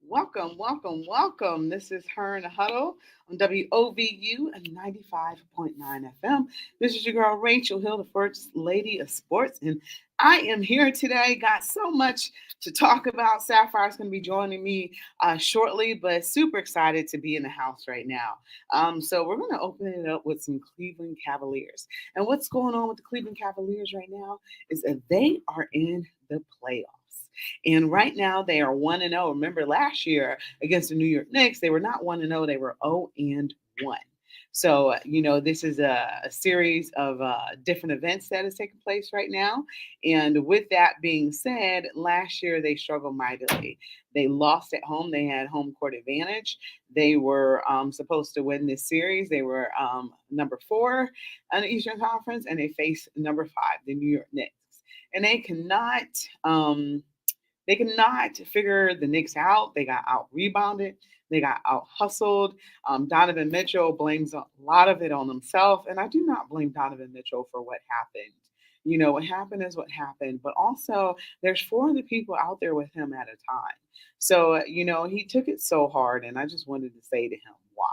Welcome, welcome, welcome. This is her and Huddle on WOVU 95.9 FM. This is your girl Rachel Hill, the first lady of sports, and I am here today. Got so much to talk about. Sapphire's going to be joining me shortly, but super excited to be in the house right now. So we're going to open it up with some Cleveland Cavaliers. And what's going on with the Cleveland Cavaliers right now is that they are in the playoffs. And right now they are 1-0. Remember last year against the New York Knicks, they were not 1-0, they were 0-1. So, this is a series of different events that is taking place right now. And with that being said, last year they struggled mightily. They lost at home. They had home court advantage. They were supposed to win this series. They were number 4 on the Eastern Conference, and they faced number 5, the New York Knicks. And they cannot figure the Knicks out. They got out rebounded. They got out hustled. Donovan Mitchell blames a lot of it on himself. And I do not blame Donovan Mitchell for what happened. What happened is what happened. But also, there's 4 other people out there with him at a time. So, he took it so hard. And I just wanted to say to him, why?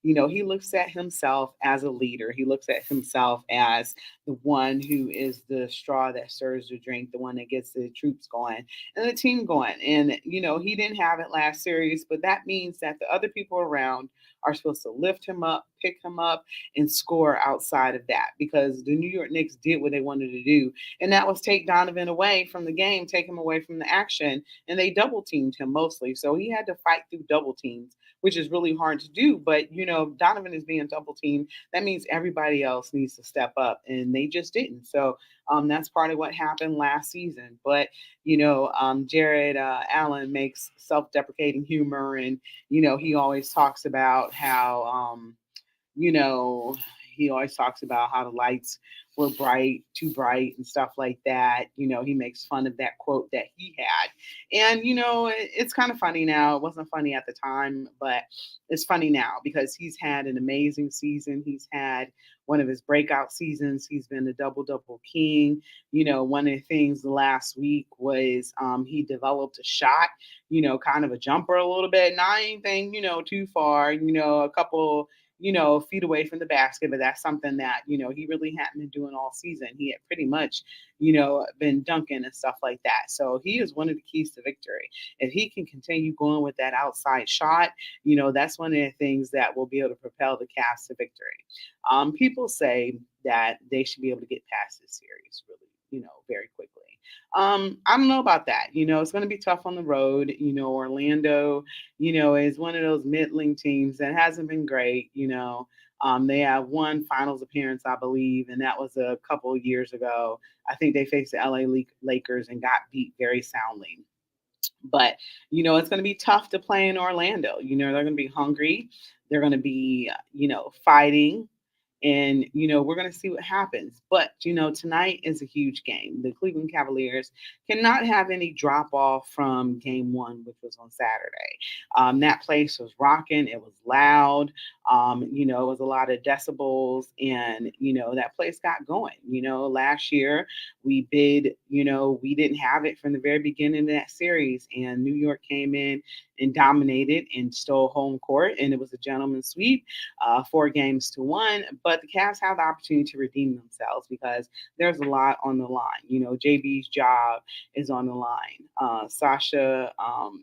He looks at himself as a leader. He looks at himself as the one who is the straw that stirs the drink, the one that gets the troops going and the team going. And, he didn't have it last series, but that means that the other people around are supposed to lift him up, pick him up, and score outside of that because the New York Knicks did what they wanted to do. And that was take Donovan away from the game, take him away from the action. And they double teamed him mostly. So he had to fight through double teams, which is really hard to do. But, Donovan is being double teamed. That means everybody else needs to step up. And they just didn't. So that's part of what happened last season. But, Jared Allen makes self deprecating humor. And, he always talks about how, you know, he always talks about how the lights were bright, too bright, and stuff like that. He makes fun of that quote that he had. And, it's kind of funny now. It wasn't funny at the time, but it's funny now because he's had an amazing season. He's had one of his breakout seasons. He's been a double double king. One of the things last week was he developed a shot, kind of a jumper a little bit, not anything, too far, a couple feet away from the basket. But that's something that, he really hadn't been doing all season. He had pretty much, been dunking and stuff like that. So he is one of the keys to victory. If he can continue going with that outside shot, that's one of the things that will be able to propel the Cavs to victory. People say that they should be able to get past this series really, very quickly. I don't know about that. It's going to be tough on the road. Orlando, is one of those middling teams that hasn't been great. They have one finals appearance, I believe, and that was a couple of years ago. I think they faced the LA Lakers and got beat very soundly. But, it's going to be tough to play in Orlando. They're going to be hungry. They're going to be, fighting. And, we're going to see what happens. But, tonight is a huge game. The Cleveland Cavaliers cannot have any drop off from game 1, which was on Saturday. That place was rocking. It was loud. It was a lot of decibels. And, that place got going. Last year we didn't have it from the very beginning of that series. And New York came in and dominated and stole home court. And it was a gentleman's sweep, 4-1. But the Cavs have the opportunity to redeem themselves because there's a lot on the line. JB's job is on the line. Sasha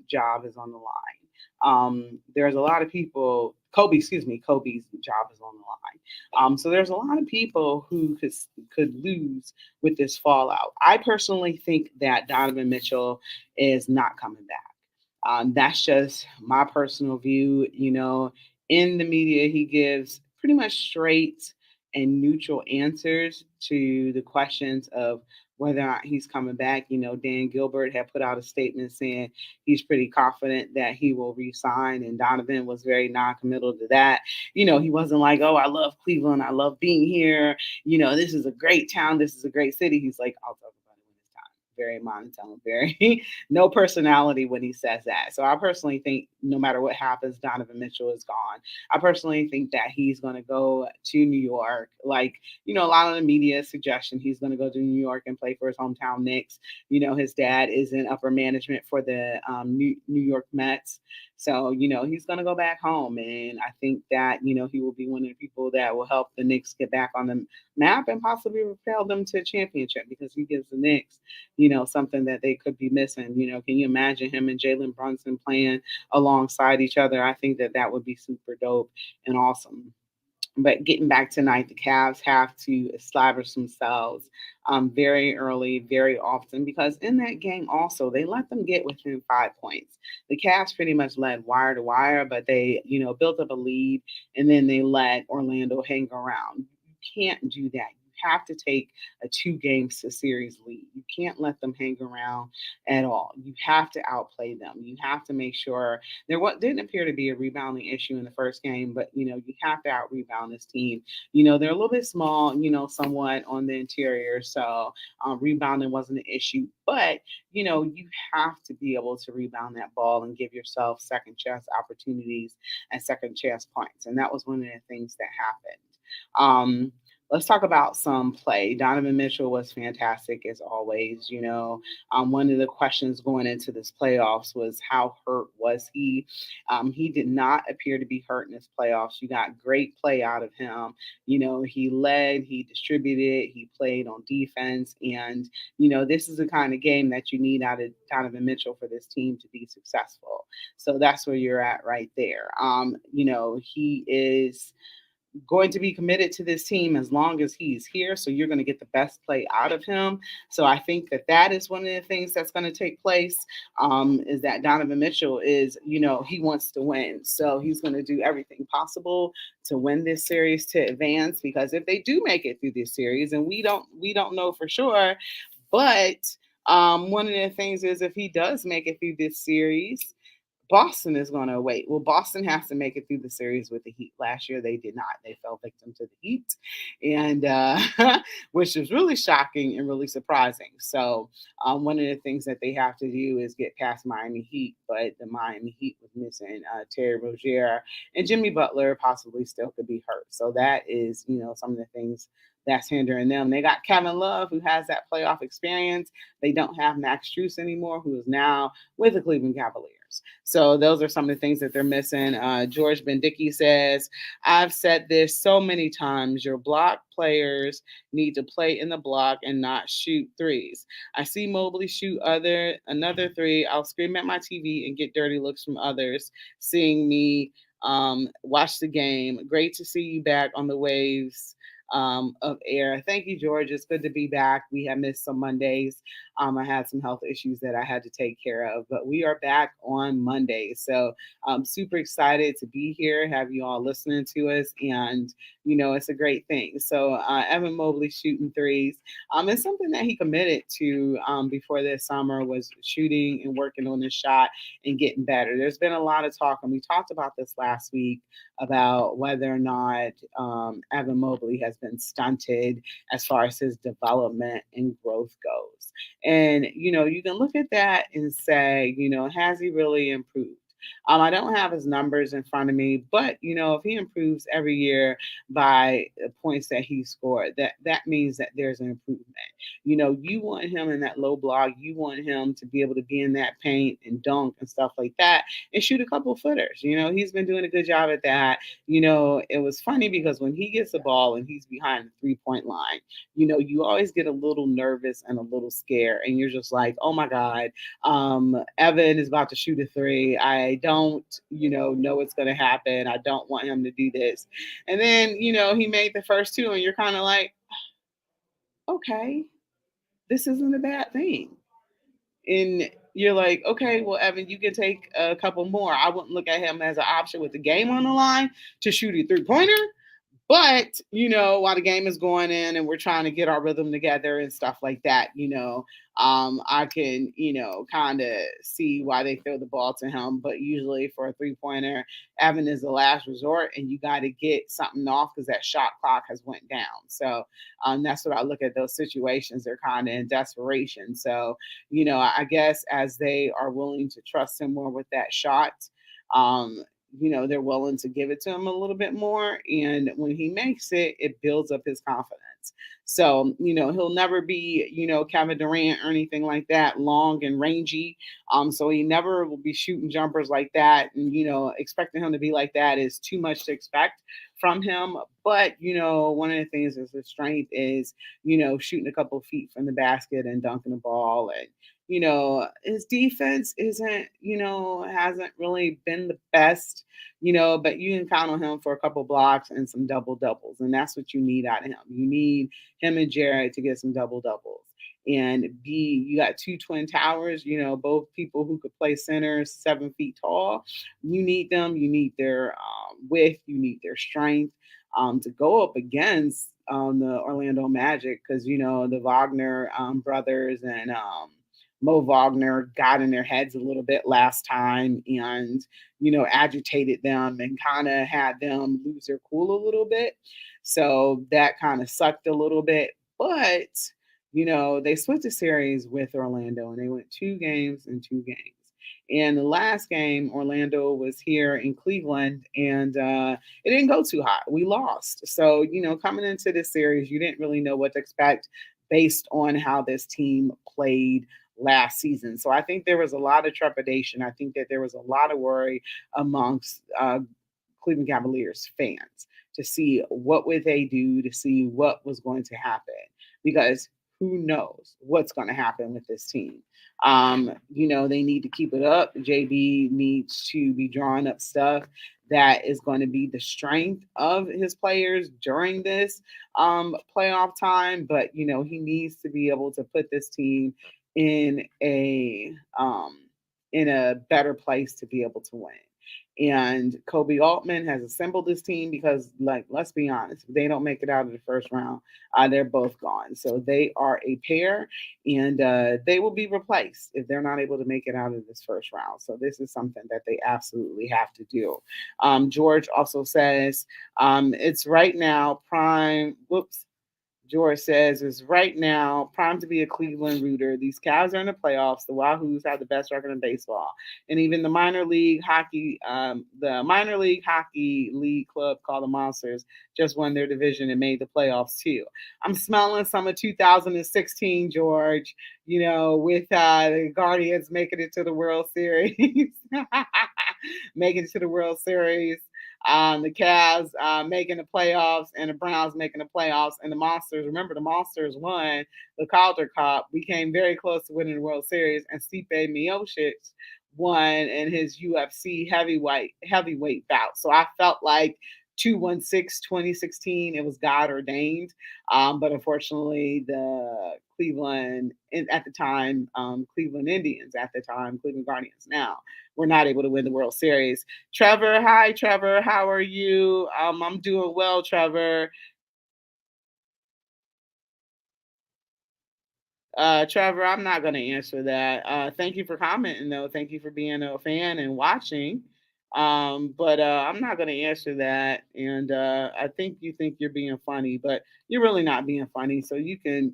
job is on the line. There's a lot of people. Kobe's job is on the line. So there's a lot of people who could lose with this fallout. I personally think that Donovan Mitchell is not coming back. That's just my personal view. In the media, he gives pretty much straight and neutral answers to the questions of whether or not he's coming back. Dan Gilbert had put out a statement saying he's pretty confident that he will resign, and Donovan was very non-committal to that. He wasn't like, oh, I love Cleveland. I love being here. This is a great town. This is a great city. He's like, I'll talk about it when it's time. very monotone, very no personality when he says that. So I personally think no matter what happens, Donovan Mitchell is gone. I personally think that he's going to go to New York. Like, a lot of the media suggestion he's going to go to New York and play for his hometown Knicks. His dad is in upper management for the New York Mets. So, he's going to go back home. And I think that, he will be one of the people that will help the Knicks get back on the map and possibly propel them to a championship because he gives the Knicks, something that they could be missing. Can you imagine him and Jalen Brunson playing alongside each other? I think that that would be super dope and awesome. But getting back tonight, the Cavs have to establish themselves very early, very often, because in that game also, they let them get within 5 points. The Cavs pretty much led wire to wire, but they, built up a lead and then they let Orlando hang around. You can't do that. You have to take a 2 games to series lead. You can't let them hang around at all. You have to outplay them. You have to make sure there didn't appear to be a rebounding issue in the first game, but you have to out rebound this team. They're a little bit small, somewhat on the interior, so rebounding wasn't an issue. But you have to be able to rebound that ball and give yourself second chance opportunities and second chance points, and that was one of the things that happened. Let's talk about some play. Donovan Mitchell was fantastic as always. One of the questions going into this playoffs was how hurt was he? He did not appear to be hurt in this playoffs. You got great play out of him. He led, he distributed, he played on defense, and this is the kind of game that you need out of Donovan Mitchell for this team to be successful. So that's where you're at right there. He is going to be committed to this team as long as he's here. So you're going to get the best play out of him. So I think that that is one of the things that's going to take place. Is that Donovan Mitchell is, he wants to win. So he's going to do everything possible to win this series to advance. Because if they do make it through this series, and we don't know for sure, but one of the things is if he does make it through this series, Boston is going to wait. Well, Boston has to make it through the series with the Heat. Last year, they did not. They fell victim to the Heat, and which is really shocking and really surprising. So, one of the things that they have to do is get past Miami Heat, but the Miami Heat was missing Terry Rozier and Jimmy Butler. Possibly still could be hurt. So that is, some of the things that's hindering them. They got Kevin Love, who has that playoff experience. They don't have Max Strus anymore, who is now with the Cleveland Cavaliers. So those are some of the things that they're missing. George Bendicki says, I've said this so many times. Your block players need to play in the block and not shoot threes. I see Mobley shoot another three. I'll scream at my TV and get dirty looks from others seeing me watch the game. Great to see you back on the waves of air. Thank you, George. It's good to be back. We have missed some Mondays. I had some health issues that I had to take care of, but we are back on Monday. So I'm super excited to be here, have you all listening to us, and it's a great thing. So Evan Mobley shooting threes. It's something that he committed to before this summer was shooting and working on his shot and getting better. There's been a lot of talk, and we talked about this last week about whether or not Evan Mobley has been stunted as far as his development and growth goes. And, you can look at that and say, has he really improved? I don't have his numbers in front of me, but if he improves every year by the points that he scored, that means that there's an improvement. You want him in that low block, you want him to be able to be in that paint and dunk and stuff like that and shoot a couple of footers. He's been doing a good job at that. It was funny because when he gets the ball and he's behind the 3-point line, you always get a little nervous and a little scared, and you're just like, oh my God, Evan is about to shoot a three. I don't, know what's going to happen. I don't want him to do this. And then, he made the first two, and you're kind of like, okay, this isn't a bad thing. And you're like, okay, well, Evan, you can take a couple more. I wouldn't look at him as an option with the game on the line to shoot a 3-pointer, But, while the game is going in and we're trying to get our rhythm together and stuff like that, I can, kind of see why they throw the ball to him. But usually for a 3 pointer, Evan is the last resort, and you got to get something off because that shot clock has went down. So that's what I look at those situations. They're kind of in desperation. So, I guess as they are willing to trust him more with that shot, um, they're willing to give it to him a little bit more. And when he makes it, it builds up his confidence. So, he'll never be, Kevin Durant or anything like that, long and rangy. So he never will be shooting jumpers like that. And, expecting him to be like that is too much to expect from him. But, one of the things is his strength is, shooting a couple of feet from the basket and dunking the ball. And, his defense isn't, hasn't really been the best, but you can count on him for a couple blocks and some double doubles. And that's what you need out of him. You need him and Jared to get some double doubles. And B, you got two twin towers, both people who could play center, 7 feet tall. You need them. You need their width. You need their strength to go up against the Orlando Magic because, the Wagner brothers and Mo Wagner got in their heads a little bit last time and, agitated them and kind of had them lose their cool a little bit. So that kind of sucked a little bit. But, they split the series with Orlando and they went 2 games and 2 games. And the last game, Orlando was here in Cleveland, and it didn't go too hot. We lost. So, coming into this series, you didn't really know what to expect based on how this team played last season. So I think there was a lot of trepidation. I think that there was a lot of worry amongst Cleveland Cavaliers fans to see what would they do, to see what was going to happen, because who knows what's going to happen with this team. They need to keep it up. JB needs to be drawing up stuff that is going to be the strength of his players during this playoff time. But he needs to be able to put this team in a better place to be able to win. And Kobe Altman has assembled this team because, like, let's be honest, if they don't make it out of the first round, they're both gone. So they are a pair, and they will be replaced if they're not able to make it out of this first round. So this is something that they absolutely have to do. George also says it's right now prime. Whoops. George says is right now prime to be a Cleveland rooter. These Cavs are in the playoffs. The Wahoos have the best record in baseball, and even the minor league hockey league club called the Monsters just won their division and made the playoffs too. I'm smelling some of 2016, George. With the Guardians making it to the World Series, making it to the World Series, the Cavs making the playoffs, and the Browns making the playoffs, and the Monsters. Remember, the Monsters won the Calder Cup. We came very close to winning the World Series, and Stipe Miocic won in his UFC heavyweight bout. So I felt like 216 2016, it was God ordained. But unfortunately, the at the time, Cleveland Indians at the time, Cleveland Guardians now, were not able to win the World Series. Trevor, hi, Trevor. How are you? I'm doing well, Trevor. Trevor, I'm not going to answer that. Thank you for commenting, though. Thank you for being a fan and watching. But I'm not going to answer that. And I think you're being funny, but you're really not being funny. So you can,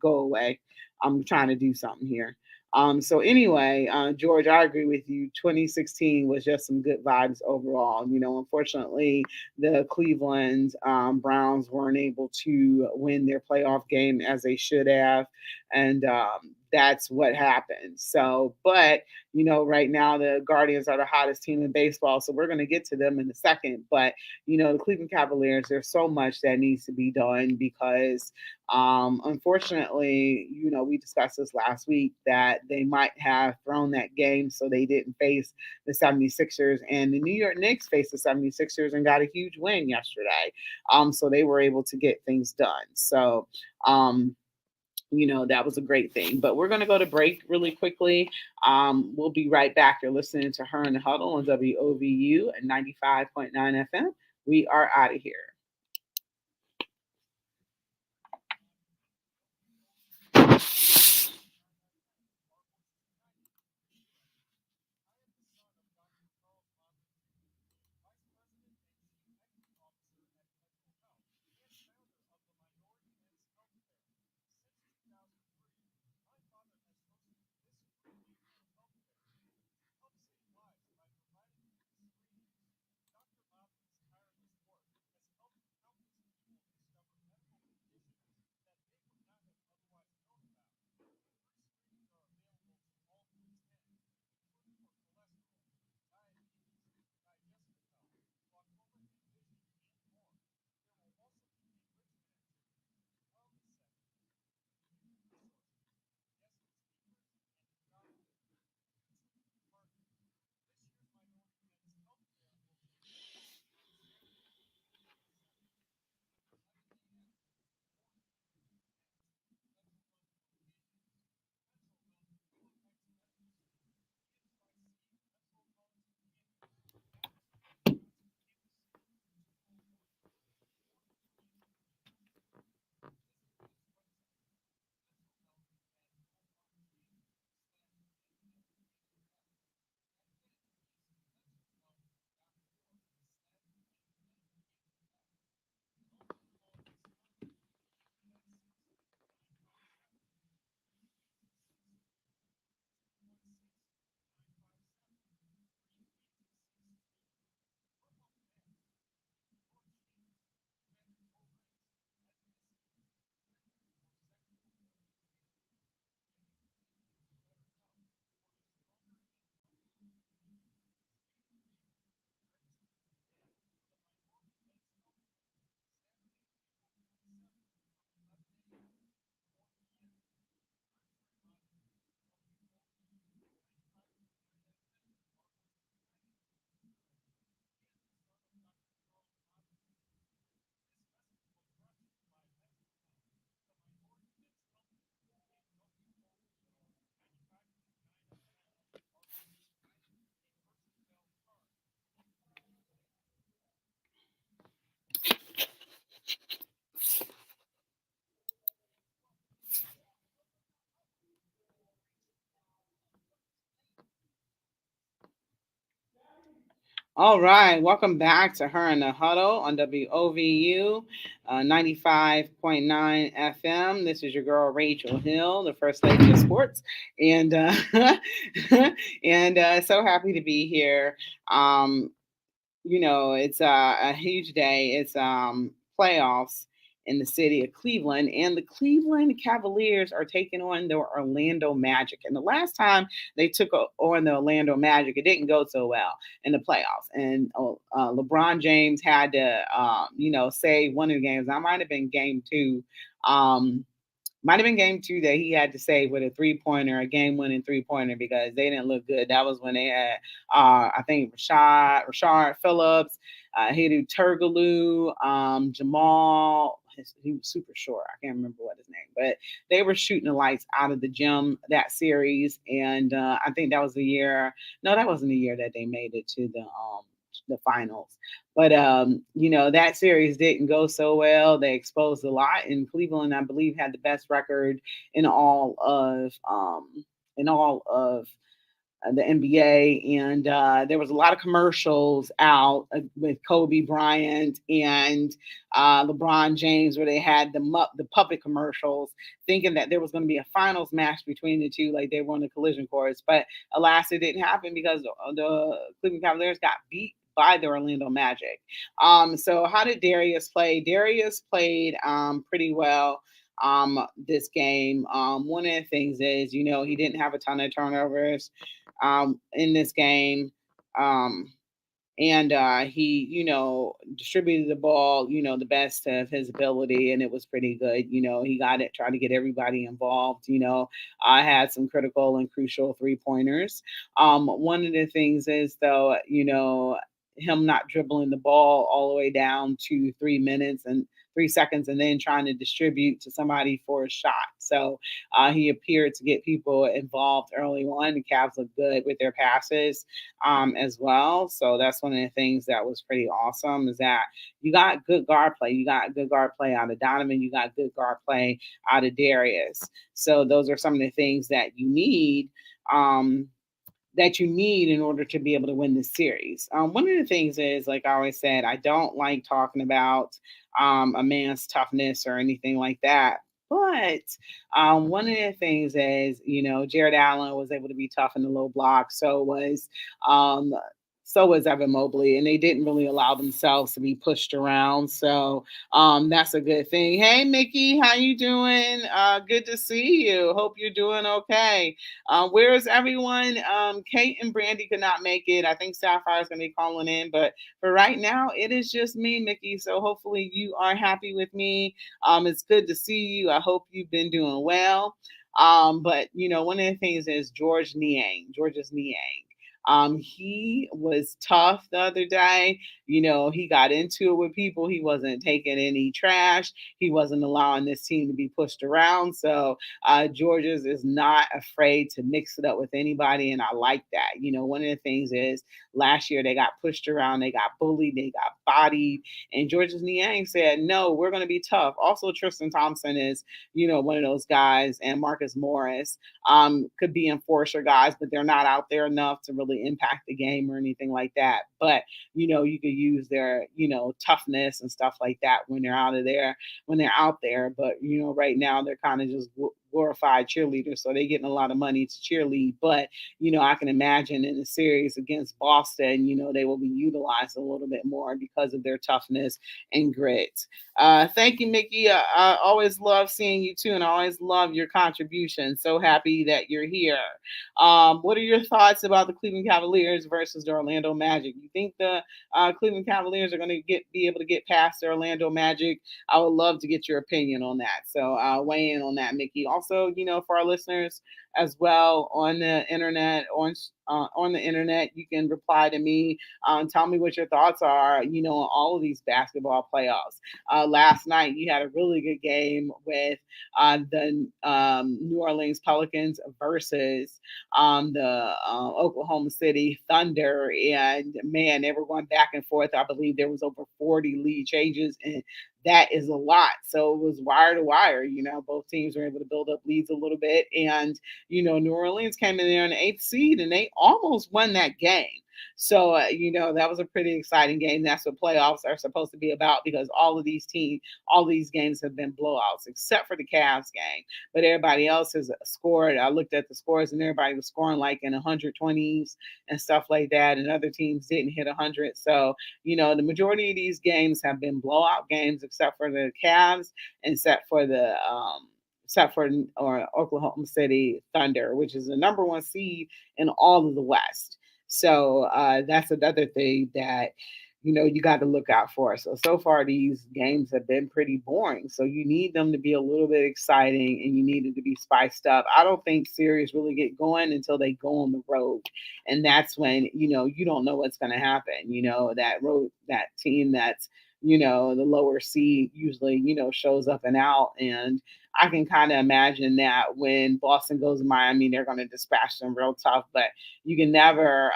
go away. I'm trying to do something here. So anyway, George, I agree with you. 2016 was just some good vibes overall. Unfortunately, the Cleveland Browns weren't able to win their playoff game as they should have, and that's what happened. So, but right now the Guardians are the hottest team in baseball, so we're going to get to them in a second. But the Cleveland Cavaliers, there's so much that needs to be done because unfortunately, we discussed this last week that they might have thrown that game so they didn't face the 76ers, and the New York Knicks faced the 76ers and got a huge win yesterday. So they were able to get things done. So, that was a great thing. But we're going to go to break really quickly. We'll be right back. You're listening to Her in the Huddle on WOVU at 95.9 FM. We are out of here. All right, welcome back to Her in the Huddle on WOVU 95.9 FM. This is your girl Rachel Hill, the First Lady of Sports, and and so happy to be here. Um, it's a huge day. It's playoffs in the city of Cleveland, and the Cleveland Cavaliers are taking on the Orlando Magic. And the last time they took on the Orlando Magic, it didn't go so well in the playoffs. And LeBron James had to, say one of the games. I might have been game two. Um, might have been game two that he had to save with a 3 pointer, a game winning 3 pointer because they didn't look good. That was when they had, I think, Rashard Phillips, Hedu Turgaloo, Jamal. He was super short. I can't remember what his name, but they were shooting the lights out of the gym that series, and I think that was the year. No, that wasn't the year that they made it to the finals. But that series didn't go so well. They exposed a lot, and Cleveland, I believe, had the best record in all of the NBA, and there was a lot of commercials out with Kobe Bryant and LeBron James, where they had the puppet commercials, thinking that there was going to be a finals match between the two, like they were on the collision course. But alas, it didn't happen because the Cleveland Cavaliers got beat by the Orlando Magic. So how did Darius play? Darius played pretty well this game. One of the things is, he didn't have a ton of turnovers in this game. Um, and he, distributed the ball, the best of his ability, and it was pretty good. He got it, trying to get everybody involved. I had some critical and crucial 3 pointers. One of the things is, though, him not dribbling the ball all the way down to 3 minutes and 3 seconds and then trying to distribute to somebody for a shot. So he appeared to get people involved early on. The Cavs look good with their passes as well. So that's one of the things that was pretty awesome is that you got good guard play. You got good guard play out of Donovan. You got good guard play out of Darius. So those are some of the things that you need. In order to be able to win this series. One of the things is, like I always said, I don't like talking about a man's toughness or anything like that. But one of the things is, Jared Allen was able to be tough in the low block. Um, so was Evan Mobley, and they didn't really allow themselves to be pushed around. So that's a good thing. Hey, Mickey, how you doing? Good to see you. Hope you're doing okay. Where is everyone? Kate and Brandy could not make it. I think Sapphire's going to be calling in, but for right now, it is just me, Mickey. So hopefully you are happy with me. It's good to see you. I hope you've been doing well. But one of the things is George's Niang. He was tough the other day. He got into it with people. He wasn't taking any trash. He wasn't allowing this team to be pushed around. So Georges is not afraid to mix it up with anybody, and I like that. One of the things is last year they got pushed around, they got bullied, they got bodied, and Georges Niang said, "No, we're going to be tough." Also, Tristan Thompson is, one of those guys, and Marcus Morris could be enforcer guys, but they're not out there enough to really impact the game or anything like that. But you could use their toughness and stuff like that when they're out there. But right now they're kind of just glorified cheerleaders, so they're getting a lot of money to cheerlead. But I can imagine in the series against Boston, they will be utilized a little bit more because of their toughness and grit. Thank you, Mickey. I always love seeing you too, and I always love your contribution. So happy that you're here. What are your thoughts about the Cleveland Cavaliers versus the Orlando Magic? You think the Cleveland Cavaliers are going to be able to get past the Orlando Magic? I would love to get your opinion on that. So weigh in on that, Mickey. Also, for our listeners as well on the internet, on the internet, you can reply to me. Tell me what your thoughts are, on all of these basketball playoffs. Last night, you had a really good game with the New Orleans Pelicans versus the Oklahoma City Thunder. And man, they were going back and forth. I believe there was over 40 lead changes, and that is a lot. So it was wire to wire. Both teams were able to build up leads a little bit. And, New Orleans came in there in the eighth seed and they almost won that game. So, that was a pretty exciting game. That's what playoffs are supposed to be about because all these games have been blowouts except for the Cavs game. But everybody else has scored. I looked at the scores and everybody was scoring like in 120s and stuff like that. And other teams didn't hit 100. So, the majority of these games have been blowout games except for the Cavs and except for or Oklahoma City Thunder, which is the number one seed in all of the West. So that's another thing that you got to look out for. So far these games have been pretty boring. So you need them to be a little bit exciting and you need it to be spiced up. I don't think series really get going until they go on the road, and that's when you don't know what's going to happen. That team that's the lower seed usually shows up and out, and I can kind of imagine that when Boston goes to Miami, they're going to dispatch them real tough. But you can never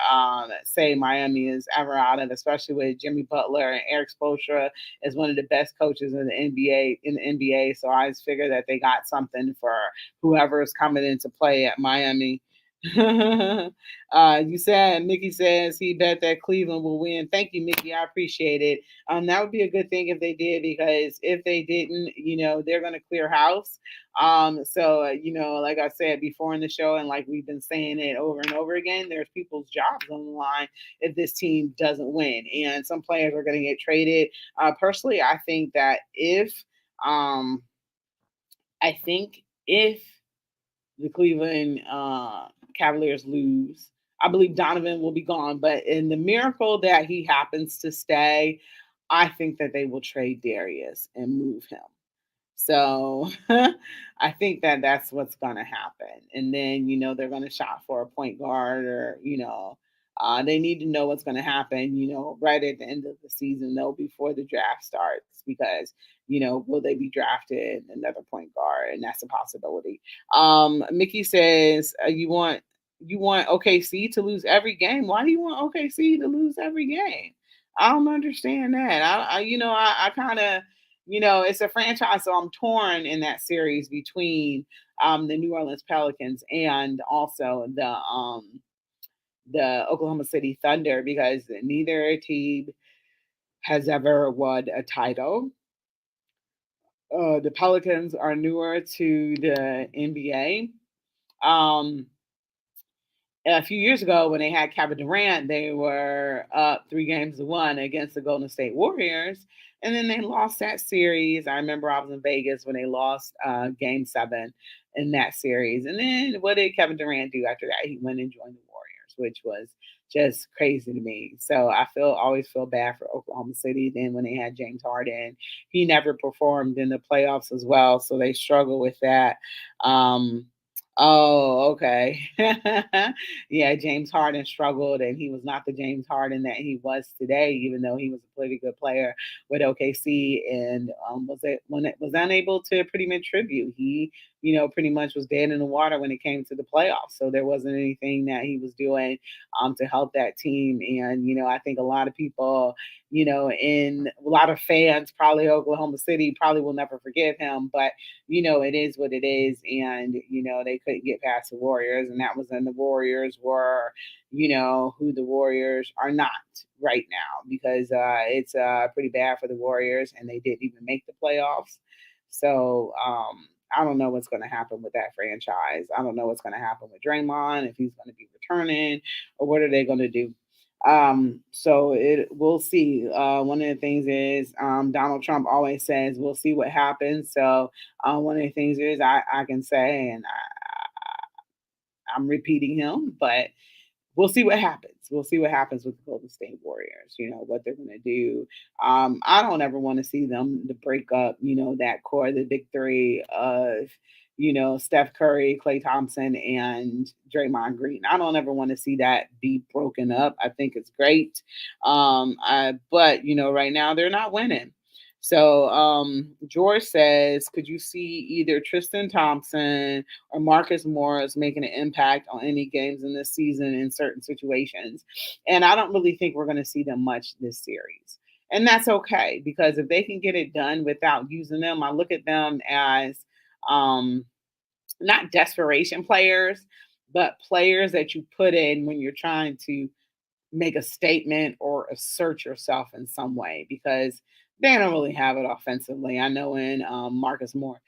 say Miami is ever out of, especially with Jimmy Butler and Eric Spoelstra is one of the best coaches in the NBA. So I just figure that they got something for whoever is coming into play at Miami. You said Mickey says he bet that Cleveland will win. Thank you, Mickey. I appreciate it. That would be a good thing if they did, because if they didn't, they're going to clear house. Like I said before in the show, and like we've been saying it over and over again, there's people's jobs on the line if this team doesn't win, and some players are going to get traded. Personally, um, I think if the Cleveland Cavaliers lose, I believe Donovan will be gone. But in the miracle that he happens to stay, I think that they will trade Darius and move him. So I think that that's what's going to happen. And then, they're going to shop for a point guard or, they need to know what's going to happen, right at the end of the season, though, before the draft starts, because, will they be drafted another point guard? And that's a possibility. Mickey says, you want OKC to lose every game. Why do you want OKC to lose every game? I don't understand that. I kind of, it's a franchise, so I'm torn in that series between the New Orleans Pelicans and also the Oklahoma City Thunder, because neither team has ever won a title. The Pelicans are newer to the NBA. Um, a few years ago, when they had Kevin Durant, they were up 3 games to 1 against the Golden State Warriors, and then they lost that series. I remember I was in Vegas when they lost Game 7 in that series. And then what did Kevin Durant do after that? He went and joined the Warriors, which was just crazy to me. So I always feel bad for Oklahoma City. Then when they had James Harden, he never performed in the playoffs as well, so they struggle with that. Um, Oh, okay. Yeah, James Harden struggled, and he was not the James Harden that he was today, even though he was a pretty good player with OKC, and was unable to pretty much tribute. He, pretty much was dead in the water when it came to the playoffs. So there wasn't anything that he was doing to help that team. And I think a lot of people, in a lot of fans, probably Oklahoma City, probably will never forgive him, but it is what it is. And, they couldn't get past the Warriors. And that was when the Warriors were, who the Warriors are not right now, because it's pretty bad for the Warriors and they didn't even make the playoffs. So I don't know what's going to happen with that franchise. I don't know what's going to happen with Draymond, if he's going to be returning, or what are they going to do. We'll see. One of the things is Donald Trump always says we'll see what happens. So one of the things is I can say, and I'm repeating him, but we'll see what happens. We'll see what happens with the Golden State Warriors, what they're going to do. I don't ever want to see them to break up, that core, the big three of, Steph Curry, Klay Thompson, and Draymond Green. I don't ever want to see that be broken up. I think it's great. But, right now they're not winning. So George says, could you see either Tristan Thompson or Marcus Morris making an impact on any games in this season in certain situations? And I don't really think we're going to see them much this series. And that's okay, because if they can get it done without using them, I look at them as not desperation players, but players that you put in when you're trying to make a statement or assert yourself in some way because they don't really have it offensively. I know when Marcus Morris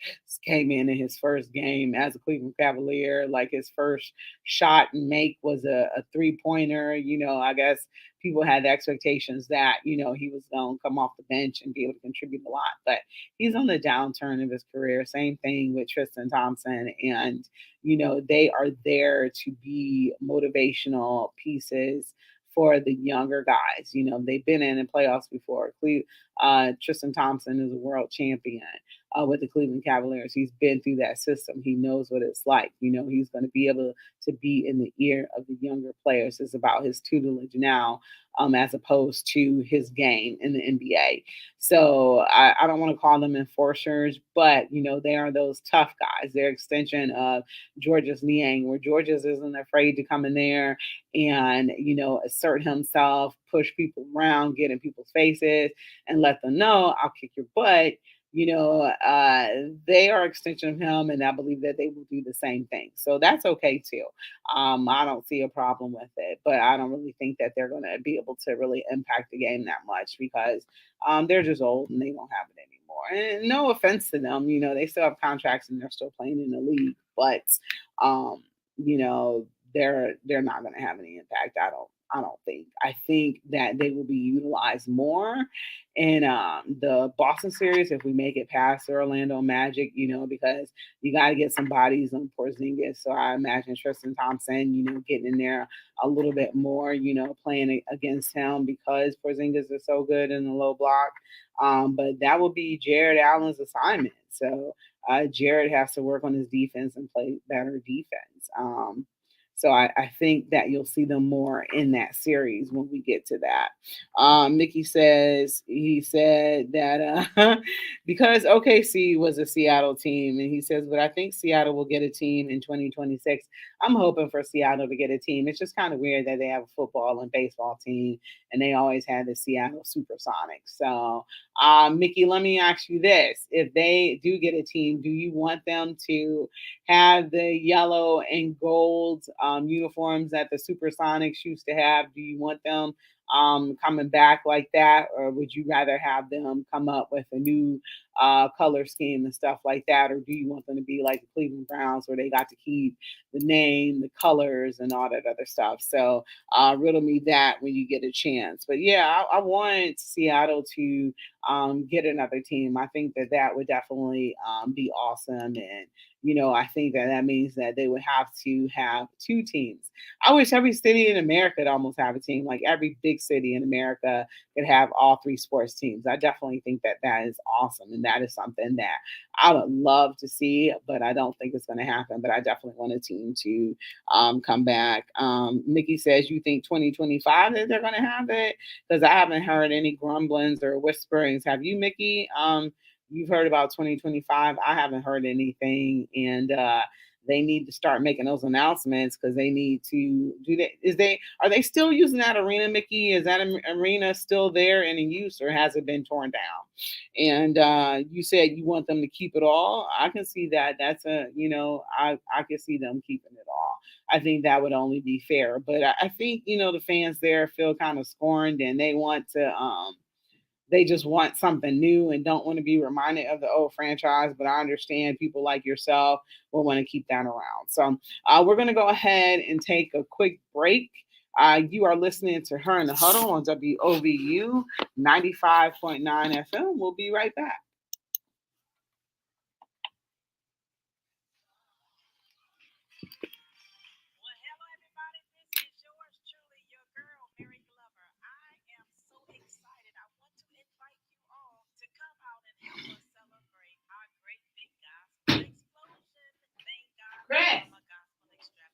came in his first game as a Cleveland Cavalier, like his first shot and make was a 3 pointer. I guess people had the expectations that, he was going to come off the bench and be able to contribute a lot. But he's on the downturn of his career. Same thing with Tristan Thompson. And, they are there to be motivational pieces for the younger guys. They've been in the playoffs before. Tristan Thompson is a world champion with the Cleveland Cavaliers. He's been through that system. He knows what it's like. He's going to be able to be in the ear of the younger players. It's about his tutelage now, as opposed to his game in the NBA. So I don't want to call them enforcers, but they are those tough guys. They're extension of Georges Niang, where Georges isn't afraid to come in there and assert himself, push people around, get in people's faces, and let them know I'll kick your butt. They are extension of him, and I believe that they will do the same thing. So that's okay too. I don't see a problem with it, but I don't really think that they're going to be able to really impact the game that much because they're just old and they don't have it anymore. And no offense to them, they still have contracts and they're still playing in the league, but um, you know, they're not going to have any impact. I don't think. I think that they will be utilized more in the Boston series if we make it past the Orlando Magic, because you got to get some bodies on Porzingis. So I imagine Tristan Thompson, getting in there a little bit more, playing against him because Porzingis is so good in the low block. But that will be Jared Allen's assignment. So Jared has to work on his defense and play better defense. So I think that you'll see them more in that series when we get to that. Mickey says he said that because OKC was a Seattle team, and he says, but I think Seattle will get a team in 2026. I'm hoping for Seattle to get a team. It's just kind of weird that they have a football and baseball team, and they always had the Seattle Supersonics. So, Mickey, let me ask you this: if they do get a team, do you want them to have the yellow and gold uniforms that the Supersonics used to have? Do you want them coming back like that, or would you rather have them come up with a new color scheme and stuff like that, or do you want them to be like the Cleveland Browns, where they got to keep the name, the colors, and all that other stuff? So riddle me that when you get a chance. But yeah, I want Seattle to get another team. I think that that would definitely be awesome, and I think that that means that they would have to have two teams. I wish every city in America could almost have a team. Like every big city in America could have all three sports teams. I definitely think that that is awesome, and that is something that I would love to see, but I don't think it's going to happen. But I definitely want a team to come back. Mickey says you think 2025 that they're going to have it, because I haven't heard any grumblings or whisperings. Have you, Mickey? You've heard about 2025. I haven't heard anything, and they need to start making those announcements because they need to do that. Are they still using that arena, Mickey? Is that arena still there and in use, or has it been torn down? And you said you want them to keep it all. I can see that. That's I can see them keeping it all. I think that would only be fair. But I think the fans there feel kind of scorned, and they just want something new and don't want to be reminded of the old franchise. But I understand people like yourself will want to keep that around. So we're going to go ahead and take a quick break. You are listening to Her in the Huddle on WOVU 95.9 FM. We'll be right back. Chris,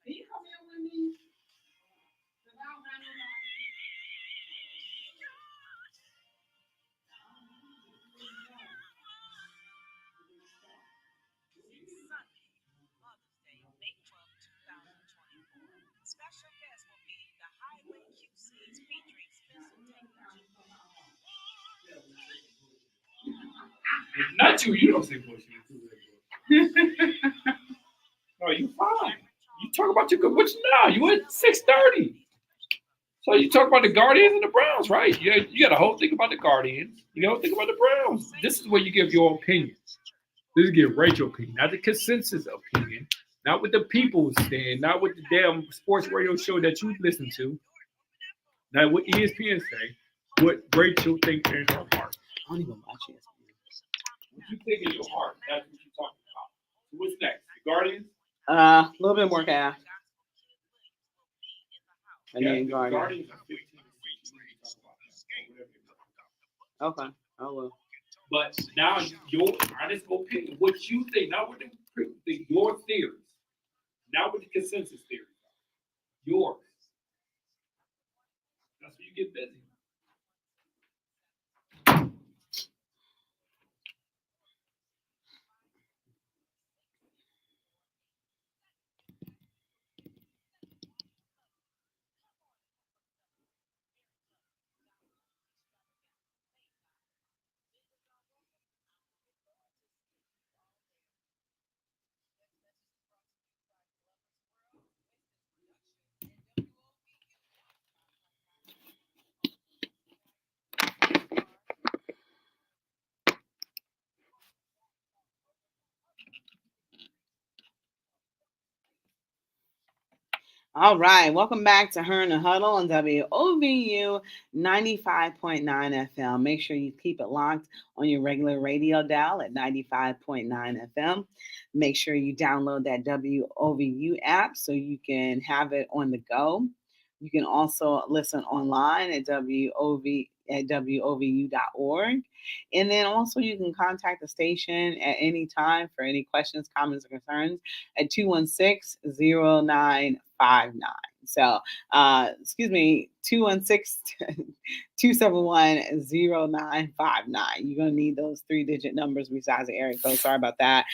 can you come here with me? Not you. You don't say bullshit. Oh, you fine. You talk about your which now? You at 6:30. So you talk about the Guardians and the Browns, right? You got a whole thing about the Guardians. You got a whole thing about the Browns. This is where you give your opinion. This is give Rachel opinion, not the consensus opinion, not what the people stand, not what the damn sports radio show that you listen to, not what ESPN say. What Rachel thinks in her heart. I don't even watch it. What you think in your heart, that's what you're talking about. So what's next? The Guardians? A little bit more calf. And Yeah, then the Guardian. Guardians are 15 and 6. We need to talk about that. Whatever they were. Okay, I will. But now your honest opinion, what you think, not what your theories, not what the consensus theories are. Yours. That's where you get busy. All right, welcome back to Her and the Huddle on WOVU 95.9 FM. Make sure you keep it locked on your regular radio dial at 95.9 FM. Make sure you download that WOVU app so you can have it on the go. You can also listen online at wovu.org. And then also you can contact the station at any time for any questions, comments, or concerns at 216-0959. So, excuse me, 216-271-0959. You're going to need those 3-digit numbers besides the area code. Sorry about that.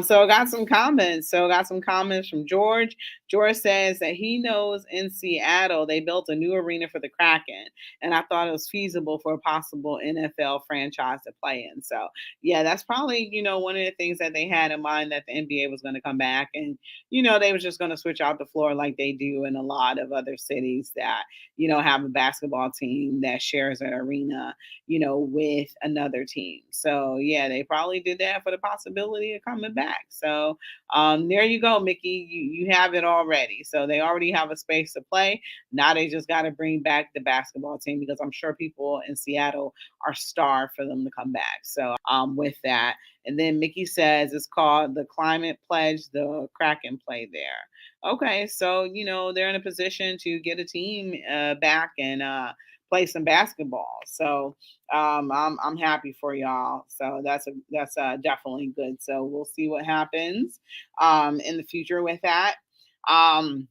So I got some comments. From George. George says that he knows in Seattle they built a new arena for the Kraken, and I thought it was feasible for a possible NFL franchise to play in. So yeah, that's probably one of the things that they had in mind, that the NBA was going to come back, and they was just going to switch out the floor like they do in a lot of other cities that have a basketball team that shares an arena with another team. So yeah, they probably did that for the possibility of coming back. So there you go, Mickey. You have it already. So they already have a space to play. Now they just got to bring back the basketball team, because I'm sure people in Seattle are starved for them to come back. So with that, and then Mickey says it's called the Climate Pledge. The Kraken play there. Okay, so they're in a position to get a team back and play some basketball. So I'm happy for y'all. So that's definitely good. So we'll see what happens in the future with that. Um,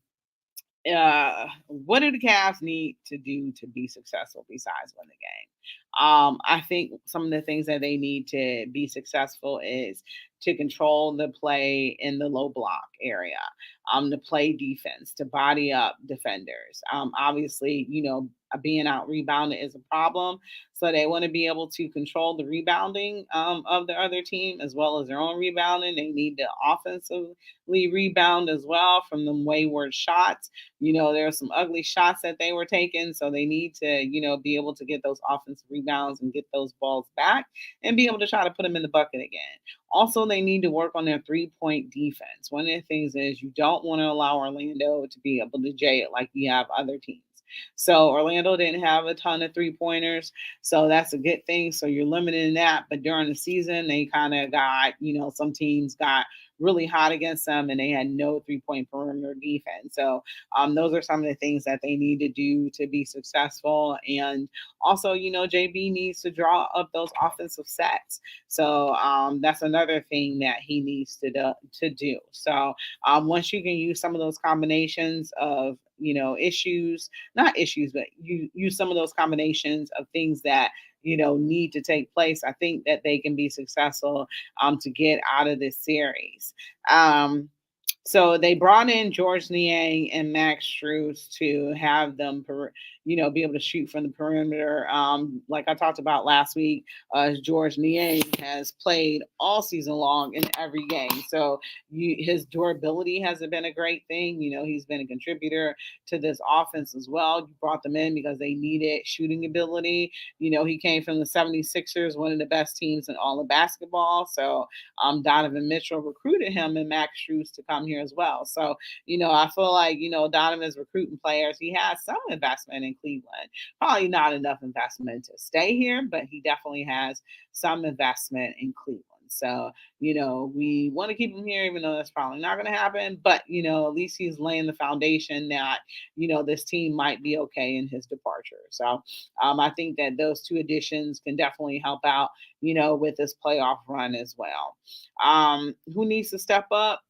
what do the Cavs need to do to be successful besides win the game? I think some of the things that they need to be successful is to control the play in the low block area, to play defense, to body up defenders. Obviously, being out rebounded is a problem. So they want to be able to control the rebounding of the other team as well as their own rebounding. They need to offensively rebound as well from them wayward shots. There are some ugly shots that they were taking, so they need to, be able to get those offensive rebounds and get those balls back and be able to try to put them in the bucket again. Also, they need to work on their 3-point defense. One of the things is you don't want to allow Orlando to be able to jay it like you have other teams. So Orlando didn't have a ton of 3-pointers, so that's a good thing. So you're limiting that. But during the season, they kind of got, some teams got really hot against them and they had no 3-point perimeter defense. So those are some of the things that they need to do to be successful. And also, JB needs to draw up those offensive sets. So that's another thing that he needs to do. So once you can use some of those combinations of issues, not issues, but you use some of those combinations of things that need to take place, I think that they can be successful to get out of this series. um So they brought in George Niang and Max Strus to have them, be able to shoot from the perimeter. Like I talked about last week, George Niang has played all season long in every game. So his durability hasn't been a great thing. He's been a contributor to this offense as well. You brought them in because they needed shooting ability. He came from the 76ers, one of the best teams in all of basketball. So Donovan Mitchell recruited him and Max Strus to come here as well. So, I feel like, Donovan's recruiting players. He has some investment in Cleveland. Probably not enough investment to stay here, but he definitely has some investment in Cleveland. So, we want to keep him here, even though that's probably not going to happen. But, at least he's laying the foundation that, this team might be okay in his departure. So I think that those two additions can definitely help out, with this playoff run as well. Who needs to step up?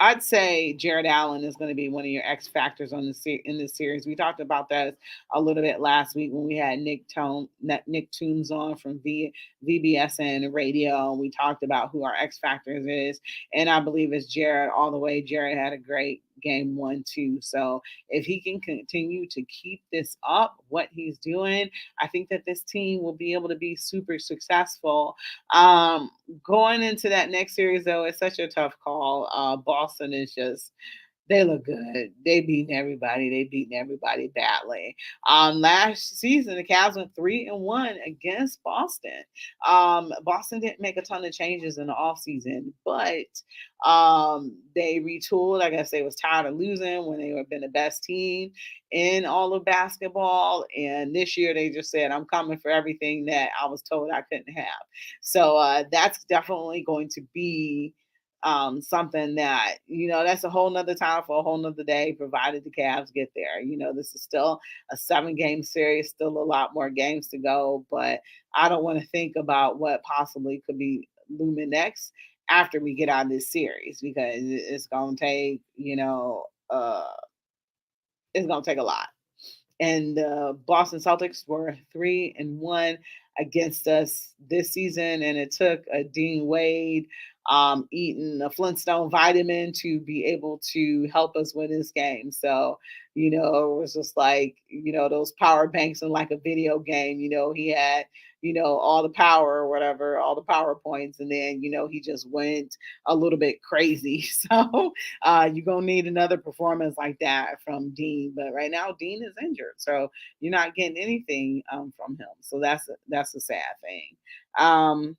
I'd say Jared Allen is going to be one of your X factors in this series. We talked about that a little bit last week when we had Nick Toombs on from VBSN Radio. We talked about who our X factors is, and I believe it's Jared all the way. Jared had a great game 1-2. So if he can continue to keep this up, what he's doing, I think that this team will be able to be super successful. Going into that next series, though, it's such a tough call. Boston is just, they look good. They beating everybody. They beating everybody badly. Last season, the Cavs went 3-1 against Boston. Boston didn't make a ton of changes in the offseason, but they retooled. I guess they was tired of losing when they were been the best team in all of basketball. And this year they just said, I'm coming for everything that I was told I couldn't have. So that's definitely going to be something that, that's a whole nother time for a whole nother day, provided the Cavs get there. This is still a 7-game series, still a lot more games to go, but I don't want to think about what possibly could be looming next after we get out of this series, because it's going to take, it's going to take a lot. And the Boston Celtics were 3-1 against us this season, and it took a Dean Wade eating a Flintstone vitamin to be able to help us win this game. So, it was just like, those power banks in like a video game. He had, all the power or whatever, all the power points, and then, he just went a little bit crazy. So you're going to need another performance like that from Dean. But right now, Dean is injured. So you're not getting anything from him. So that's a sad thing.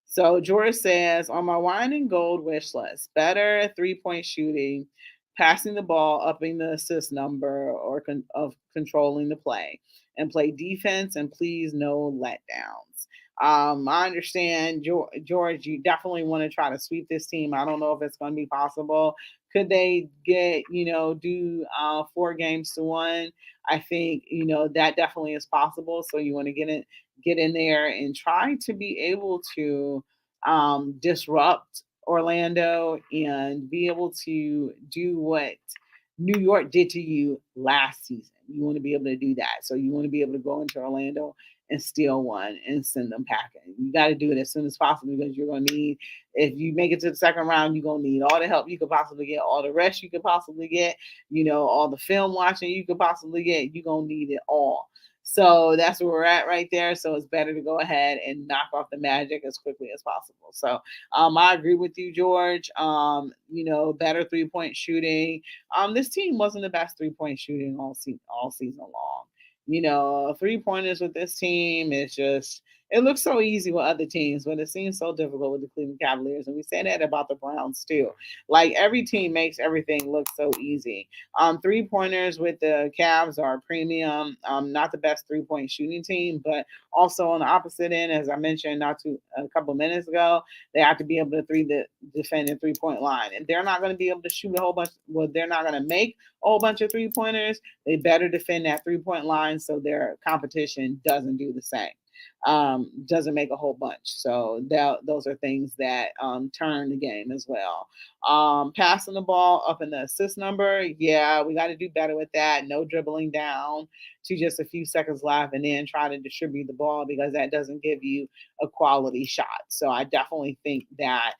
So George says, on my wine and gold wish list, better 3-point shooting, passing the ball, upping the assist number, or of controlling the play, and play defense, and please no letdowns. I understand, George, you definitely want to try to sweep this team. I don't know if it's going to be possible. Could they do 4-1? I think, that definitely is possible. So you want to get in there and try to be able to disrupt Orlando and be able to do what New York did to you last season. You want to be able to do that. So you want to be able to go into Orlando and steal one and send them packing. You got to do it as soon as possible, because you're going to need, if you make it to the second round, you're going to need all the help you could possibly get, all the rest you could possibly get, all the film watching you could possibly get. You're going to need it all. So that's where we're at right there. So it's better to go ahead and knock off the Magic as quickly as possible. So I agree with you, George. Better 3-point shooting. This team wasn't the best 3-point shooting all season long. 3-pointers with this team is just, it looks so easy with other teams, but it seems so difficult with the Cleveland Cavaliers. And we say that about the Browns too. Like, every team makes everything look so easy. 3-pointers with the Cavs are premium. Not the best 3-point shooting team, but also on the opposite end, as I mentioned a couple minutes ago, they have to be able to defend the 3-point line. And they're not going to be able to shoot a whole bunch. Well, they're not going to make a whole bunch of 3-pointers. They better defend that 3-point line so their competition doesn't do the same. doesn't make a whole bunch. So those are things that turn the game as well. Passing the ball up in the assist number, yeah, we got to do better with that. No dribbling down to just a few seconds left and then try to distribute the ball, because that doesn't give you a quality shot. So I definitely think that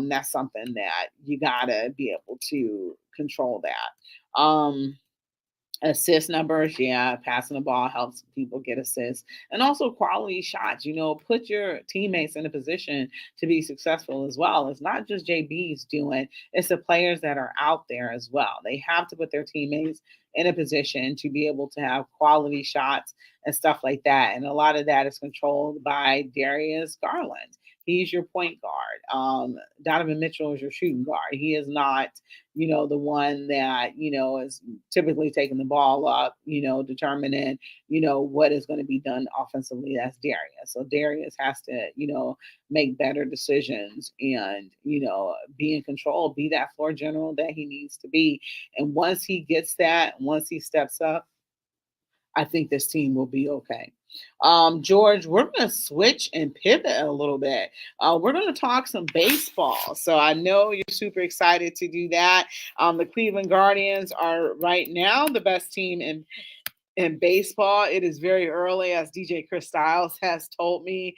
that's something that you got to be able to control that. Assist numbers, yeah, passing the ball helps people get assists, and also quality shots. Put your teammates in a position to be successful as well. It's not just JB's doing; it's the players that are out there as well. They have to put their teammates in a position to be able to have quality shots and stuff like that. And a lot of that is controlled by Darius Garland. He's your point guard. Donovan Mitchell is your shooting guard. He is not, the one that, is typically taking the ball up, determining, what is going to be done offensively. That's Darius. So Darius has to, make better decisions and, be in control, be that floor general that he needs to be. And once he gets that, once he steps up, I think this team will be okay. George, we're going to switch and pivot a little bit. We're going to talk some baseball. So I know you're super excited to do that. The Cleveland Guardians are right now the best team in baseball. It is very early, as DJ Chris Styles has told me.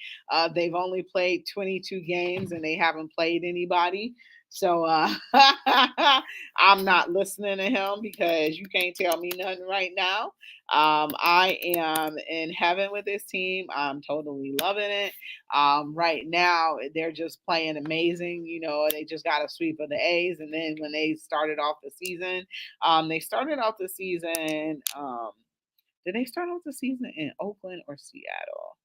They've only played 22 games and they haven't played anybody. So I'm not listening to him because you can't tell me nothing right now. I am in heaven with this team. I'm totally loving it. Right now, they're just playing amazing. They just got a sweep of the A's. And then when they started off the season, they started off the season. Did they start off the season in Oakland or Seattle?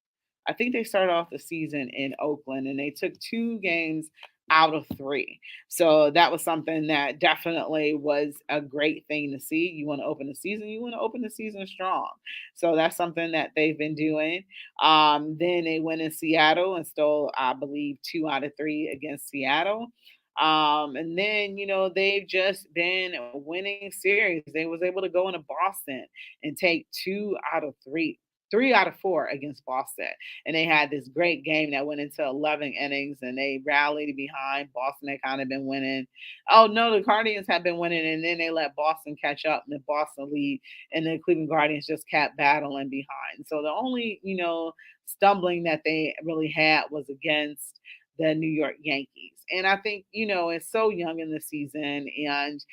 I think they started off the season in Oakland and they took 2 games out of 3. So that was something that definitely was a great thing to see. You want to open the season, you want to open the season strong. So that's something that they've been doing. Then they went in Seattle and stole, I believe, 2 out of 3 against Seattle. And then, they've just been winning series. They was able to go into Boston and take 2 out of 3, 3 out of 4 against Boston. And they had this great game that went into 11 innings and they rallied behind. Boston had kind of been winning. Oh, no, the Guardians had been winning and then they let Boston catch up and the Boston lead. And the Cleveland Guardians just kept battling behind. So the only, stumbling that they really had was against the New York Yankees. And I think, it's so young in the season. And,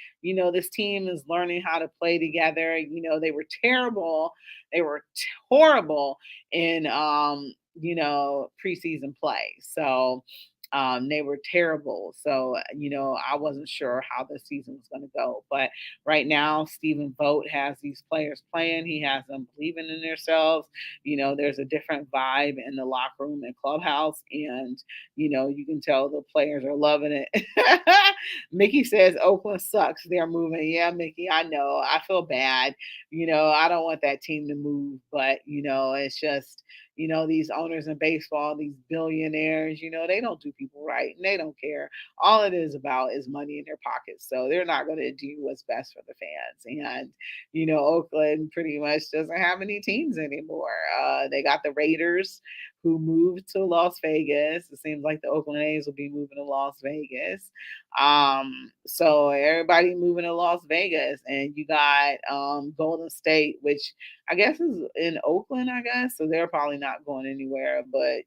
this team is learning how to play together. They were terrible. They were horrible in, preseason play. So, they were terrible. So, I wasn't sure how the season was going to go. But right now, Stephen Vogt has these players playing. He has them believing in themselves. There's a different vibe in the locker room and clubhouse. And, you can tell the players are loving it. Mickey says Oakland sucks. They're moving. Yeah, Mickey, I know. I feel bad. I don't want that team to move. But, it's just, these owners in baseball, these billionaires, they don't do people right and they don't care. All it is about is money in their pockets. So they're not going to do what's best for the fans. And, Oakland pretty much doesn't have any teams anymore. They got the Raiders who moved to Las Vegas. It seems like the Oakland A's will be moving to Las Vegas. So everybody moving to Las Vegas, and you got Golden State, which I guess is in Oakland, I guess. So they're probably not going anywhere, but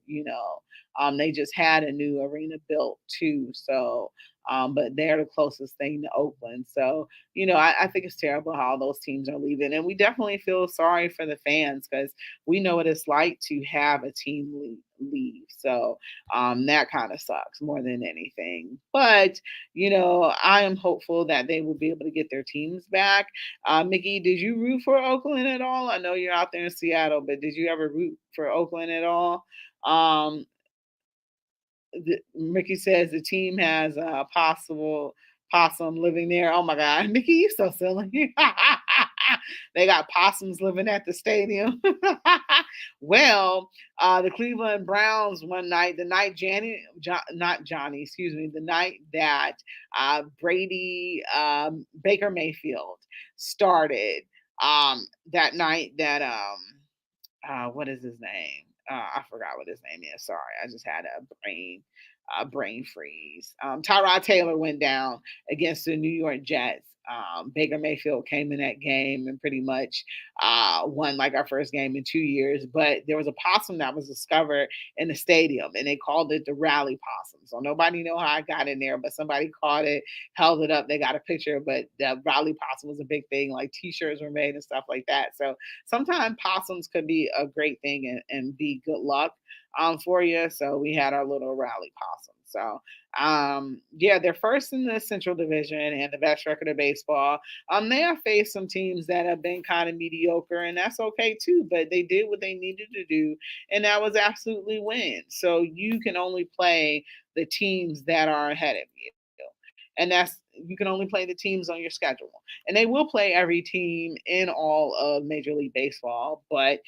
they just had a new arena built too. So but they're the closest thing to Oakland. So, I think it's terrible how those teams are leaving. And we definitely feel sorry for the fans because we know what it's like to have a team leave. So that kind of sucks more than anything. But, I am hopeful that they will be able to get their teams back. Mickey, did you root for Oakland at all? I know you're out there in Seattle, but did you ever root for Oakland at all? Um, Mickey says the team has a possible possum living there. Oh my God, Mickey, you so silly. They got possums living at the stadium. Well, the Cleveland Browns one night, the night not Johnny, excuse me, the night that Brady Baker Mayfield started. That night that what is his name? I forgot what his name is. Sorry, I just had a brain freeze. Tyrod Taylor went down against the New York Jets. Baker Mayfield came in that game and pretty much won like our first game in 2 years. But there was a possum that was discovered in the stadium, and they called it the rally possum. So nobody know how I got in there, but somebody caught it, held it up. They got a picture, but the rally possum was a big thing. Like T-shirts were made and stuff like that. So sometimes possums could be a great thing and be good luck for you. So we had our little rally possum. So yeah, they're first in the Central Division and the best record of baseball. They have faced some teams that have been kind of mediocre, and that's okay too. But they did what they needed to do, and that was absolutely win. So you can only play the teams that are ahead of you. And you can only play the teams on your schedule. And they will play every team in all of Major League Baseball. But,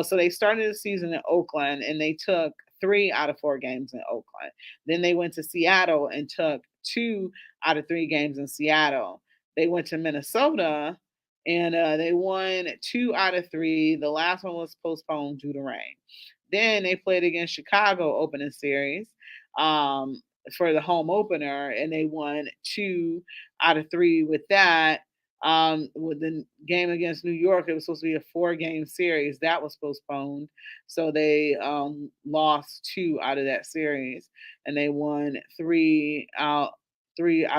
so they started the season in Oakland and they took 3 out of 4 games in Oakland. Then they went to Seattle and took 2 out of 3 games in Seattle. They went to Minnesota and they won 2 out of 3. The last one was postponed due to rain. Then they played against Chicago opening series. Um, for the home opener, and they won 2 out of 3 with that. With the game against New York, it was supposed to be a 4 game series that was postponed, so they lost 2 out of that series, and they won 3 out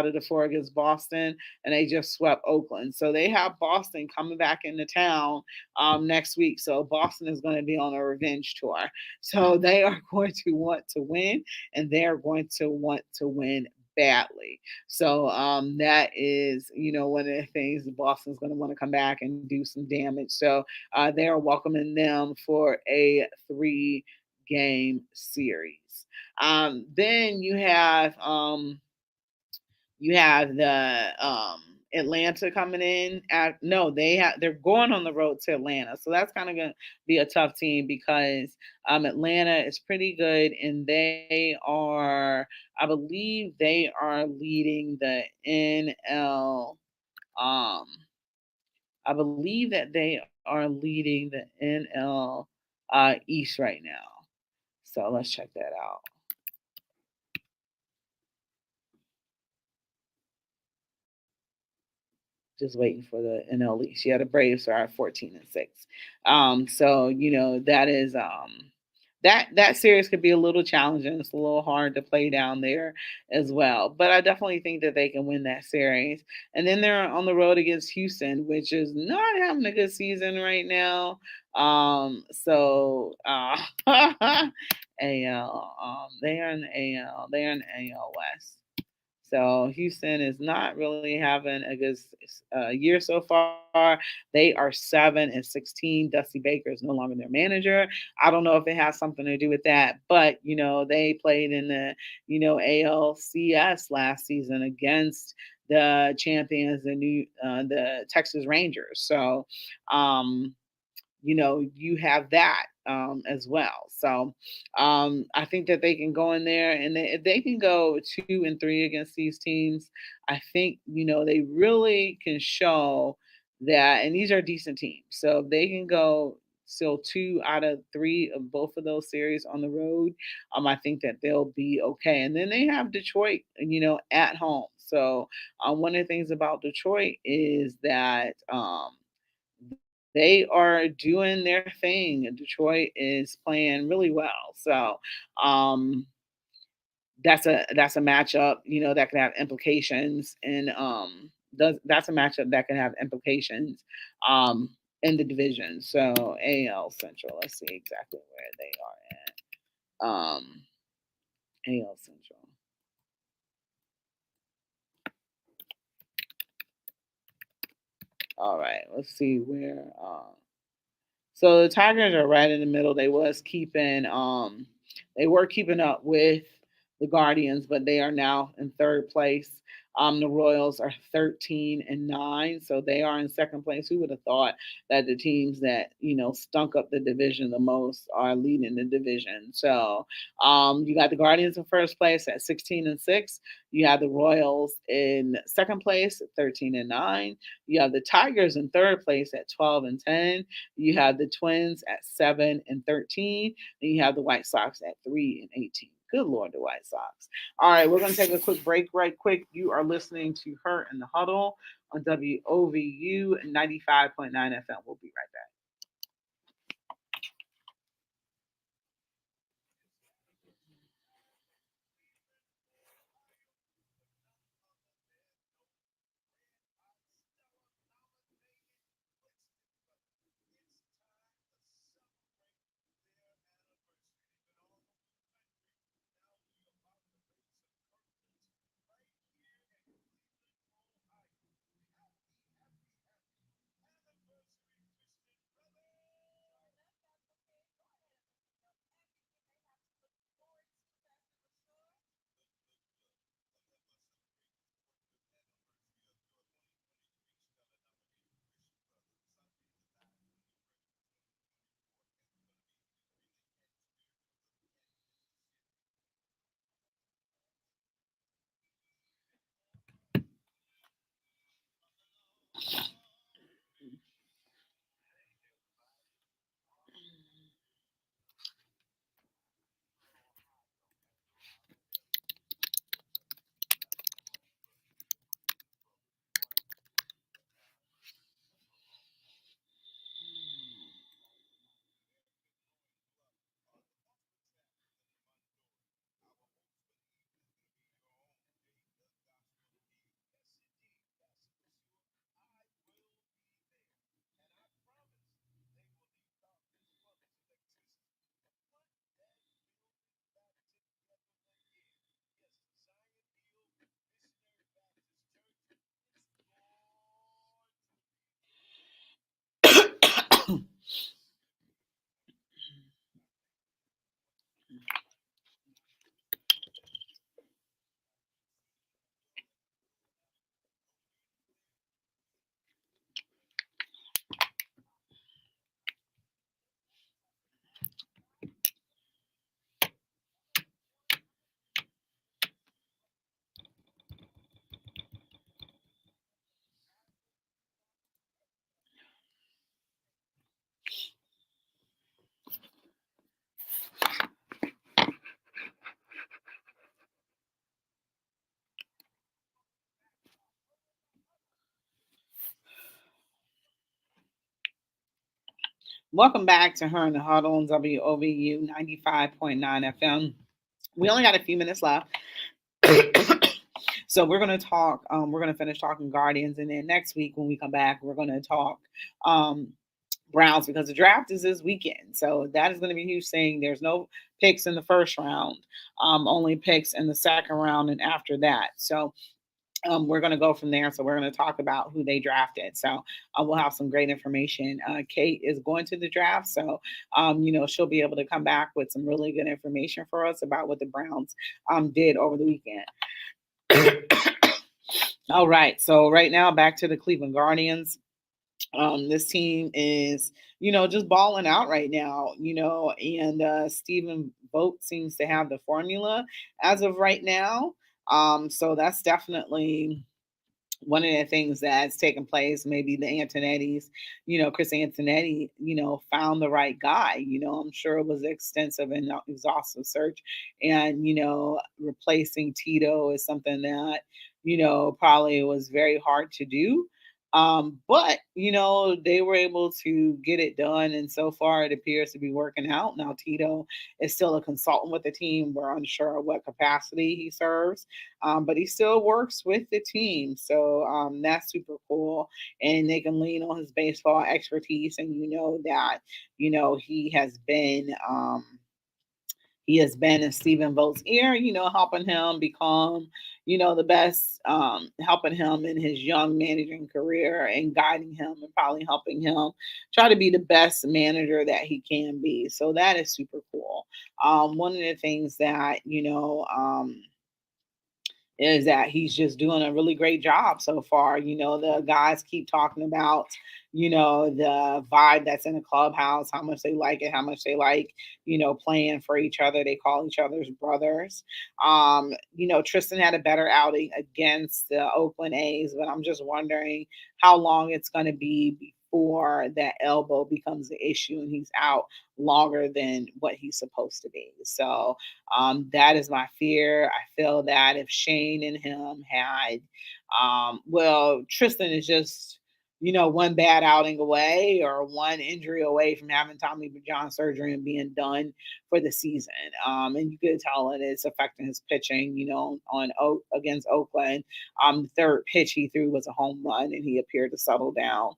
of the 4 against Boston, and they just swept Oakland. So they have Boston coming back into town next week. So Boston is going to be on a revenge tour. So they are going to want to win, and they're going to want to win badly. So that is, one of the things Boston's going to want to come back and do some damage. So they are welcoming them for a 3 game series. Then you have the Atlanta coming in. No, they're going on the road to Atlanta, so that's kind of gonna be a tough team because Atlanta is pretty good, and I believe they are leading the NL. Um, I believe that they are leading the NL East right now. So let's check that out. Just waiting for the NL East. Yeah, the Braves are at 14-6. So that is that series could be a little challenging. It's a little hard to play down there as well. But I definitely think that they can win that series. And then they're on the road against Houston, which is not having a good season right now. AL, they are in the AL. They are in the AL West. So Houston is not really having a good year so far. They are 7-16. Dusty Baker is no longer their manager. I don't know if it has something to do with that, but they played in the ALCS last season against the champions, the Texas Rangers. So you have that as well. So I think that they can go in there, and if they can go 2-3 against these teams, I think they really can show that. And these are decent teams, so if they can go still 2 out of 3 of both of those series on the road, I think that they'll be okay. And then they have Detroit, at home. So one of the things about Detroit is that they are doing their thing. Detroit is playing really well. So um, that's a matchup, that can have implications, and that's a matchup that can have implications in the division. So AL Central. Let's see exactly where they are at. AL Central. All right. Let's see where. So the Tigers are right in the middle. They were keeping up with the Guardians, but they are now in third place. The Royals are 13-9, so they are in second place. Who would have thought that the teams that stunk up the division the most are leading the division? So you got the Guardians in first place at 16-6. You have the Royals in second place at 13-9. You have the Tigers in third place at 12-10. You have the Twins at 7-13. And you have the White Sox at 3-18. Good Lord, the White Sox. All right, we're going to take a quick break right quick. You are listening to Her in the Huddle on WOVU 95.9 FM. We'll be right back. Welcome back to Her in the Huddle on WOVU 95.9 FM. We only got a few minutes left. So we're going to talk, we're going to finish talking Guardians. And then next week when we come back, we're going to talk um, Browns because the draft is this weekend. So that is going to be a huge thing. There's no picks in the first round, only picks in the second round and after that. So we're going to go from there. So we're going to talk about who they drafted. So we'll have some great information. Kate is going to the draft. So, she'll be able to come back with some really good information for us about what the Browns did over the weekend. All right. So right now, back to the Cleveland Guardians. This team is, just balling out right now, and Stephen Vogt seems to have the formula as of right now. So that's definitely one of the things that's taken place. Maybe the Antonettis, Chris Antonetti, found the right guy. I'm sure it was an extensive and exhaustive search. And, replacing Tito is something that, probably was very hard to do. But they were able to get it done, and so far it appears to be working out. Now Tito is still a consultant with the team. We're unsure of what capacity he serves, but he still works with the team. So that's super cool, and they can lean on his baseball expertise, and that he has been. He has been in Stephen Vogt's ear, helping him become, the best, helping him in his young managing career and guiding him and probably helping him try to be the best manager that he can be. So that is super cool. One of the things that, is that he's just doing a really great job so far. The guys keep talking about, the vibe that's in the clubhouse, how much they like it, how much they like, playing for each other. They call each other's brothers. Tristan had a better outing against the Oakland A's, but I'm just wondering how long it's going to be before that elbow becomes an issue and he's out longer than what he's supposed to be. So that is my fear. I feel that if Shane and him had, well, Tristan is just, one bad outing away or one injury away from having Tommy John surgery and being done for the season. And you could tell it is affecting his pitching, against Oakland. The third pitch he threw was a home run and he appeared to settle down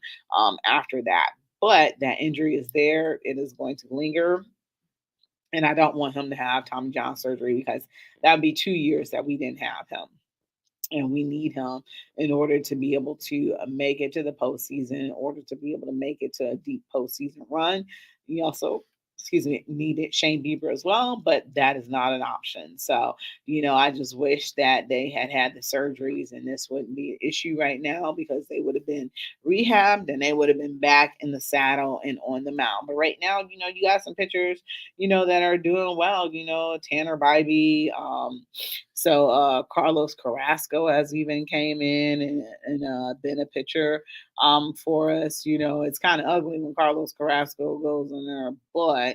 after that. But that injury is there. It is going to linger, and I don't want him to have Tommy John surgery because that would be 2 years that we didn't have him. And we need him in order to be able to make it to the postseason, in order to be able to make it to a deep postseason run. We also, needed Shane Bieber as well, but that is not an option. So, I just wish that they had the surgeries and this wouldn't be an issue right now because they would have been rehabbed and they would have been back in the saddle and on the mound. But right now, you got some pitchers, that are doing well, Tanner Bybee, Carlos Carrasco has even came in and been a pitcher for us. It's kind of ugly when Carlos Carrasco goes in there, but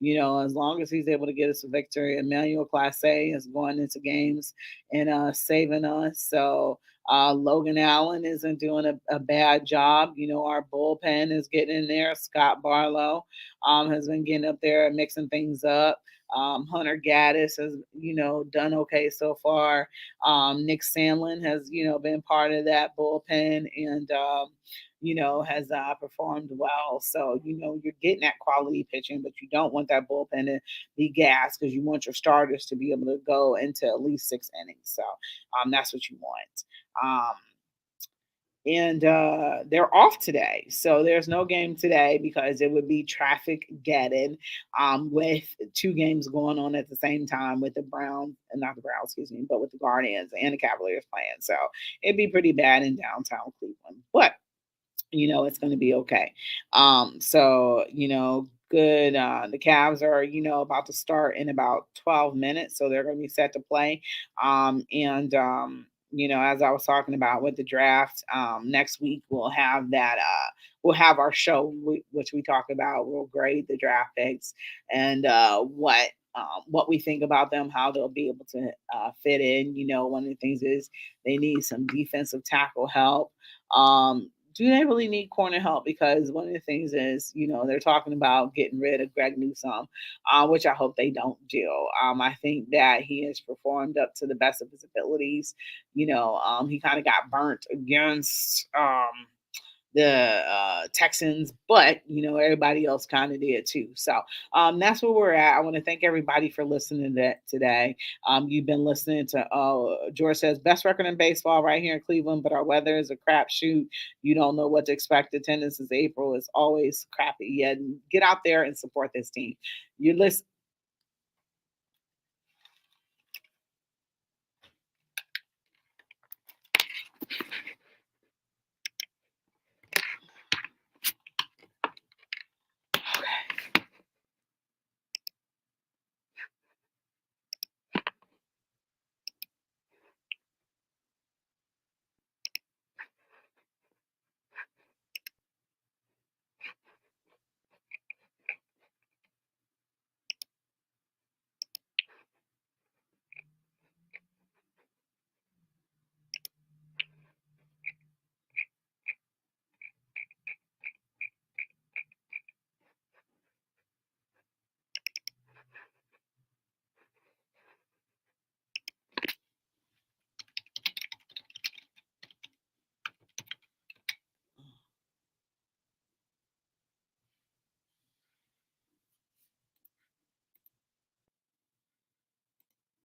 as long as he's able to get us a victory, Emmanuel Clase is going into games and saving us. So Logan Allen isn't doing a bad job. Our bullpen is getting in there. Scott Barlow has been getting up there and mixing things up. Hunter Gaddis has, done okay so far. Nick Sandlin has, been part of that bullpen and, has performed well. So, you're getting that quality pitching, but you don't want that bullpen to be gassed because you want your starters to be able to go into at least 6 innings. So that's what you want. And they're off today. So there's no game today because it would be traffic gated with 2 games going on at the same time with the Browns, and not the Browns, excuse me, but with the Guardians and the Cavaliers playing. So it'd be pretty bad in downtown Cleveland. But it's going to be okay. Good. The Cavs are, about to start in about 12 minutes. So they're going to be set to play. As I was talking about with the draft, next week we'll have that, we'll have our show, which we talk about. We'll grade the draft picks and what we think about them, how they'll be able to fit in. One of the things is they need some defensive tackle help. Do they really need corner help? Because one of the things is, they're talking about getting rid of Greg Newsome, which I hope they don't do. I think that he has performed up to the best of his abilities. He kind of got burnt against the Texans, but everybody else kind of did too. So that's where we're at. I want to thank everybody for listening to that today. You've been listening to George says best record in baseball right here in Cleveland, but our weather is a crapshoot. You don't know what to expect. Attendance is April is always crappy. Yeah, get out there and support this team. You listen.